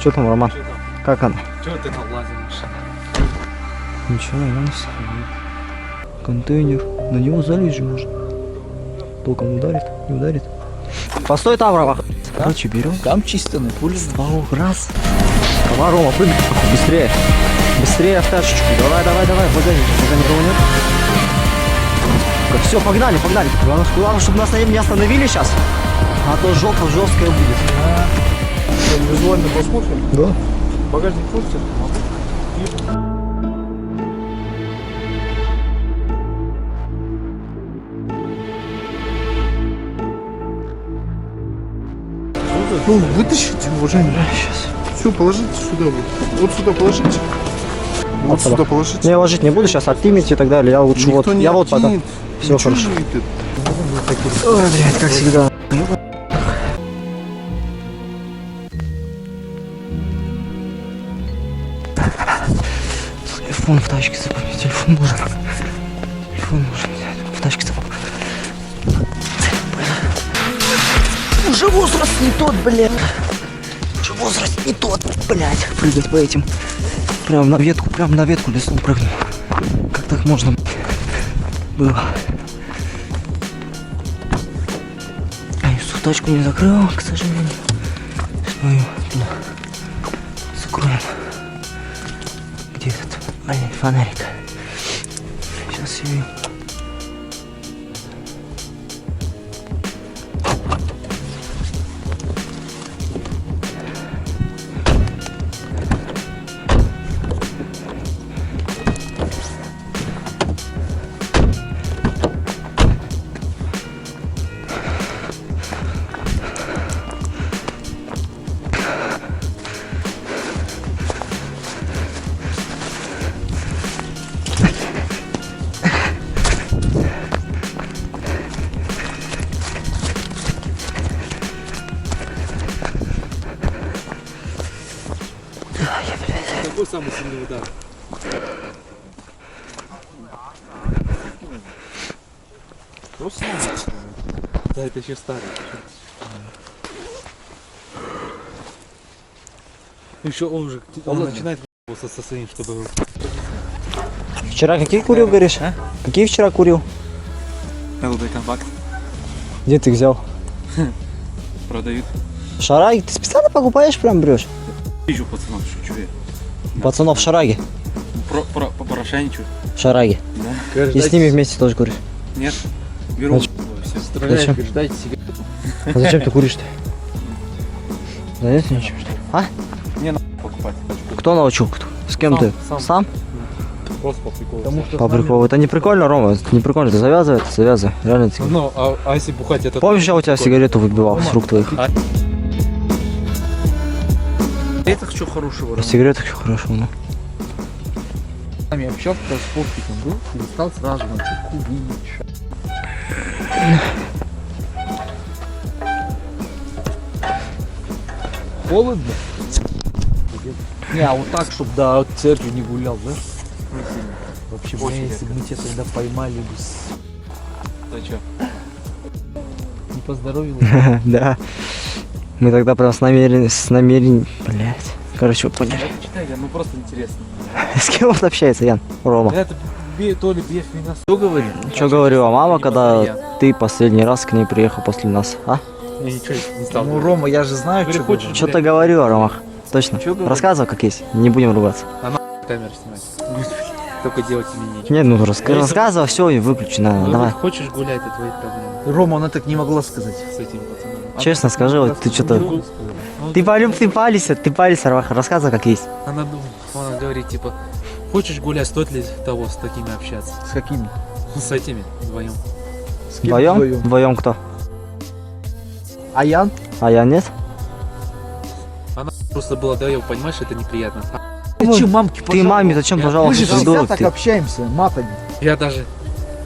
Что там, Роман? Что там? Как она? Чего ты там лазишь? Ничего, нормально. Контейнер. На него залезть же можно. Током ударит, не ударит. Постой там, Рома. Короче, берем. Там чисто на пуле. Раз. Давай, Рома, прыгай. Быстрее. Быстрее в тачечку. Давай, давай, давай. Погоди, пока никого нет. Все, погнали, погнали. Главное, чтобы нас не остановили сейчас. А то жопа жесткая будет. Визуально посмотрим. Да. Багажник пустит. Ну, вытащите, уважаемый. Сейчас. Все, положите сюда вот. Вот сюда положите. Вот сюда положите. Не, я ложить не буду, сейчас отнимите и так далее. Я лучше Никто вот. не Я вот потом. откинет. Все Ничего хорошо. не выйдет. Ой, блядь, как всегда. Телефон в тачке забыл. Телефон нужен. Телефон нужен. В тачке забыл. Уже возраст не тот, блядь. Уже возраст не тот, блядь. Прыгать по этим. Прям на ветку лесом прыгнул. Как так можно было? Тачку не закрыл, к сожалению. Свою туда закроем. Где этот маленький фонарик? Сейчас я... Какой самый сильный удар? Просто да, это еще старый. Еще он начинает со своим, чтобы... Вчера какие курил, говоришь? А? Какие вчера курил? ЛБ компакт. Где ты их взял? Продают. Шараги? Ты специально покупаешь, прям берешь? Вижу пацанов, шучу я. Пацанов шараги. Порошайничаю. Шараги. Да. И с ними вместе тоже куришь. Нет. Беру. Зачем? Все. Зачем? Дайте сигарету. А зачем ты куришь-то? Да нет ничего. А? Не надо покупать. Кто научил? С кем Сам, ты? сам. Сам? Просто по приколу. По приколу. Это не прикольно, Рома, это не прикольно. Ты завязывай, это завязывай. Реально. Ну, а если бухать, это... Помнишь, я у тебя сигарету выбивал с рук твоих? Это что хорошего? Сигареты хорошо, ну. С нами общался, с попкиком был, и стал сразу начать курить. Холодно? Не, а вот так, чтобы до церкви не гулял, да? Вообще, Очень если бы мы тебя тогда поймали бы, Да что? не поздоровилось. Да. Мы тогда прям с намерением, блядь. Короче, вы поняли. Читай, ну просто интересно. С кем он общается, Ян? Рома. Это то ли бег меня... Что говорит? Что говорила мама, когда ты последний раз к ней приехал после нас, а? Я ничего не стал. Ну, Рома, я же знаю, Говорю, что хочешь, говорю. Что-то говорила, Ромах. Точно. Чё говорит? Рассказывай, как есть. Не будем ругаться. Камеру снимать. Только делать мне нечего. Не, ну рассказывай, все, и выключено. Ну, Давай. хочешь гулять, это твои проблемы. Рома, она так не могла сказать. С этим пацаном. Честно скажи, вот ты что-то... Ну, Ты палишься, Ромах. Рассказывай, как есть. Она говорит, типа, хочешь гулять, стоит ли того с такими общаться? С какими? С этими вдвоем. С кем Вдвоем? вдвоем? Вдвоем кто? А Ян? А я нет? Она просто была даёт, понимаешь, это неприятно. Ты че, мамки, Ты маме зачем Я- Мы пожаловался? же Пожалуйста, всегда Придурок так ты. общаемся, матами. Я даже...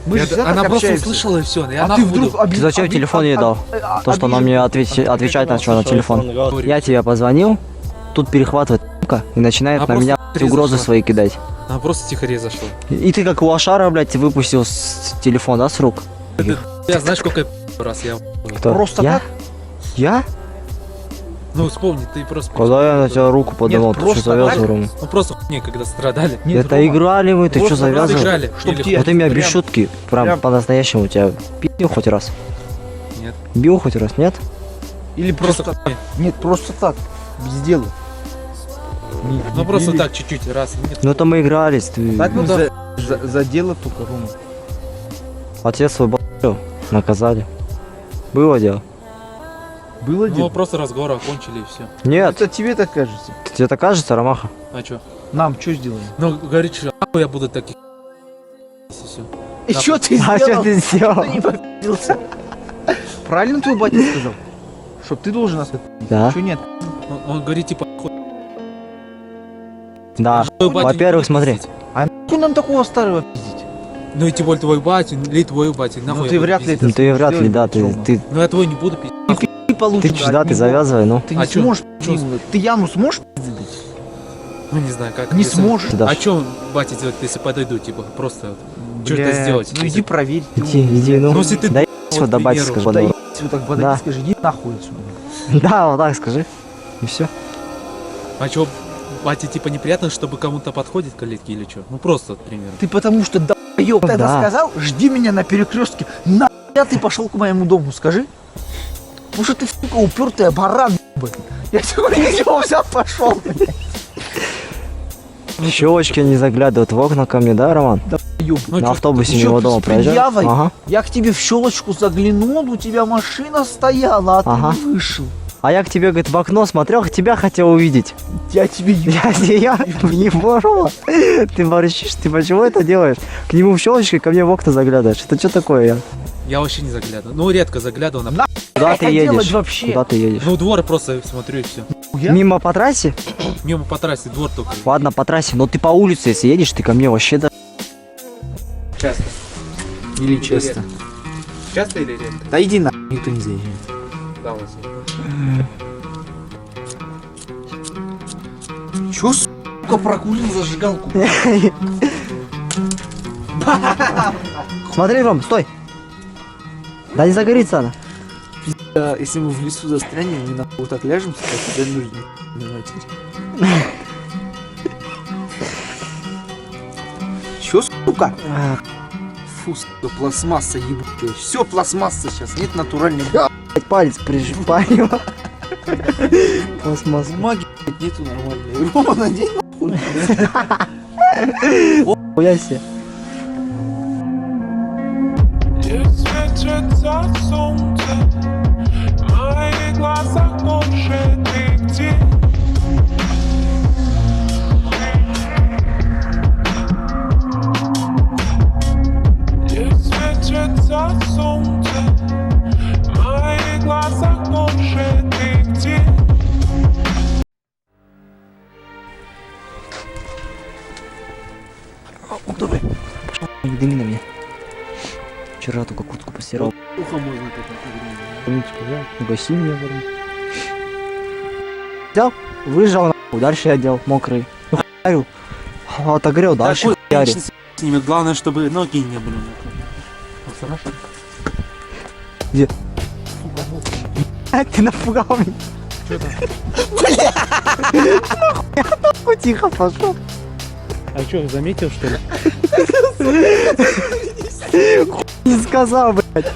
Мы же всегда она так просто общаемся. услышала и все. А ты вдруг Ты зачем телефон ей дал? То, что она мне отвечает на что, на телефон. Я тебе позвонил, тут перехватывает и начинает Она на меня просто угрозы резала. свои кидать. Она просто тихорез зашла. И ты как лошара, блядь, выпустил телефон, да, с рук? Я знаешь, сколько раз я... Кто? Просто я? так? Я? Ну вспомни, ты просто... Когда я на тебя руку поднимал, ты что просто завязывал, так. Рома? Ну просто хуйня, когда страдали. Нет, Это Рома, играли мы, ты что просто раз завязывал? Играли. Чтоб Или тебе- Вот ты меня без прям- шутки, прям прям- по-настоящему тебя бил хоть раз? Нет. Бил хоть раз, нет? Или просто... хуйня. Нет, просто так, без дела. Ну просто так, чуть-чуть, раз. Нет. Ну это мы игрались, ты... Так Ну вот да. за дело только, Рома. Отец свой б***ь, наказали. Было дело? Было Ну дело? просто разговор окончили и все. Нет, Это тебе так кажется. тебе так кажется, Ромаха? А чё? Нам что сделали? Ну говорит, что нахуй я буду таких... Все. И что ты А что ты сделал? Ты не попился. Правильно твой батя сказал? Чтоб ты должен нас отпиздить. Да, Чё нет? Он говорит, типа, хуй, да. твой батя не Во-первых, будет смотри. пиздить. А нахуй нам такого старого пиздить? Ну и тем более твой батя, или твой батя, нахуй Ну я ты буду вряд ли пиздить? Ну ты вряд ли, да, Сделали, ты Рома. Ну я твой не буду пиздить. нахуй. Ты получишь. Ты да, от ты него. завязывай, ну. Ты не А чё? сможешь. Чё? Ты яму сможешь пиздить? Ну не знаю, как. Не если- сможешь. Да. А что батя делать, если подойду, типа, просто что-то Блядь, сделать? Ну иди проверь. ты Иди, умный. иди, ну. Ну, если ты, Да вот, вот до к бати примеру, скажи. Да Да. ебать, вот так подойди, Да. скажи, иди нахуй отсюда. Да, вот так скажи. И все. А что, батя типа неприятно, чтобы кому-то подходит коллеги или что? Ну просто, к примеру. Ты потому что долбоёб это Да. сказал, жди меня на перекрестке. Нахуя ты пошел к моему дому, скажи? Потому что ты, сука, упертая баран, ебаный. Я сегодня его взял, пошел. Щелочки не заглядывают в окна ко мне, да, Роман? Ну, На чё, автобусе ты чё, мимо с дома проезжаю. предъявой? Ага. Я к тебе в щелочку заглянул, у тебя машина стояла, а Ага. ты не вышел. А я к тебе, говорит, в окно смотрел, тебя хотел увидеть. Я тебе Я в него, Рома. Ты ворчишь, ты почему это делаешь? К нему в щелочке, ко мне в окна заглядываешь. Это что такое, я? Я вообще не заглядываю. Ну, редко заглядывал на... Куда ты это делать едешь? вообще? Куда ты едешь? Ну, двор просто смотрю и все. Я? Мимо по трассе? Мимо по трассе, двор только. Ладно, по трассе, но ты по улице, если едешь, ты ко мне вообще да. Часто. Или честно. Часто или редко? Да иди на, никто не заезжает. Да, вот. Чё, сука, прокурил зажигалку? Смотри, Ром, стой. Да не загорится она. Если мы в лесу застрянем, мы нахуй вот так ляжем, а тебя нужно. Чё, сука? Фу, сука, пластмасса ебучая. Все пластмасса сейчас, нет натуральной Палец прижипаем. Пластмасса. бумаги, блядь, нету нормальной. Рома, надень нахуй. Хуя себе. Не светится солнце, в моих глазах больше нигде. Не светится солнце, в моих глазах больше нигде. Добрый. Не дыми на меня. Вчера только куртку постирал. Ухо можно так нахуй. Угаси меня, Ворон. Взял, выжал нахуй, дальше я делал мокрый. Ну хуярю. Отогрел, дальше хуярю. С ними главное, чтобы ноги не были. Ты напугал меня. Бля! Нахуй тихо пошел. А что, заметил, что ли? Не сказал, блядь.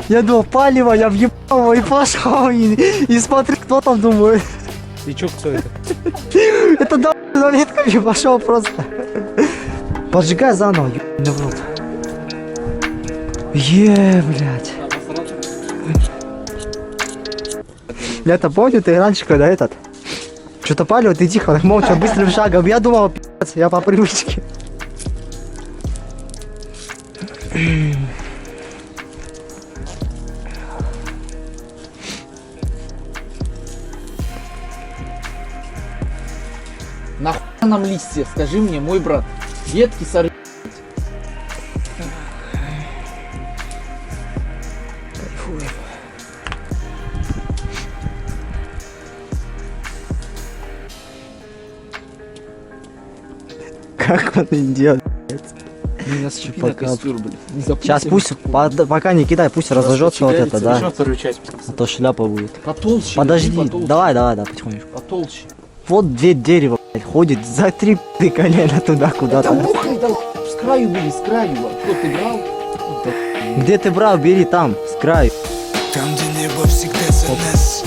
Я думал, палево, я въебал его и пошел. И смотри, кто там думает. И чё, кто это? Это да, за ветками пошел просто. Поджигай заново, ебаный в рот. Блядь. Я-то помню, ты раньше, когда этот... Что-то палил, ты тихо, так молча, быстрым шагом. Я думал, пи***ц, я по привычке. Нахуй нам листья, скажи мне, мой брат. Ветки сорви. Как он идет, блядь. Меня сцепила Пока. костер, блин. Сейчас пусть, пока не кидай, пусть разожжется вот это, да. Еще вторую часть. А то шляпа будет. Потолще. Подожди, потолще. давай, потихонечку. Потолще. Вот две дерева, блядь, ходит, за 3 колена туда Да куда-то. мухой там с краю были, с краю. Кто ты брал? Где ты брал, бери там, с краю. Там, где небо всегда за нас.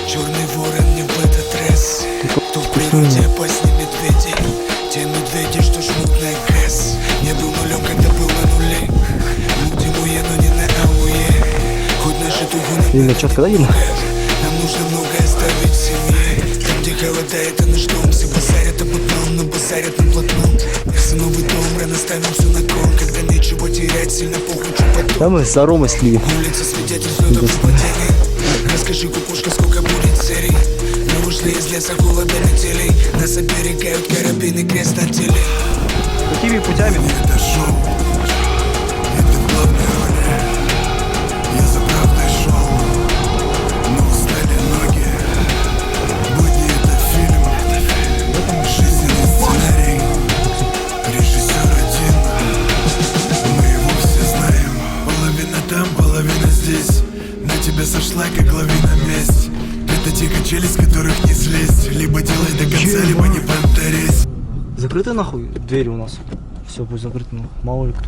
Черный ворон не в этот раз. Кто в природе опаснее медведей? Те медведи, что жмут на газ. Я был нулем, когда был на нуле. Мудимуе, но не на ауе. Хоть наши туху нам Видно четко, да, видно? нам нужно многое оставить в семье. Там, где холодает, а наш дом. Все базарят об одном, но базарят на плотном. За новый дом рано ставим все на кон. Когда нечего терять, сильно похуй, что потом. Да мы за Ромой слили. Улица свидетельствует об нападении. Расскажи, кукушка, сколько будет серий. Мы вышли из леса, холода метелей. Нас оберегают карабины, крест на теле. Какими путями? Это шоу. Это в главной роли. Я за правдой шел. Но устали ноги. Будни это фильм. Жизненный сценарий. Режиссер один. Мы его все знаем. Половина там, половина здесь. На тебя сошла, как лавина месть. Это те качели, с которых не слезть. Либо делай до конца, либо не повторись. Закрыты нахуй двери у нас. Все, пусть закрыты, ну, мало ли кто.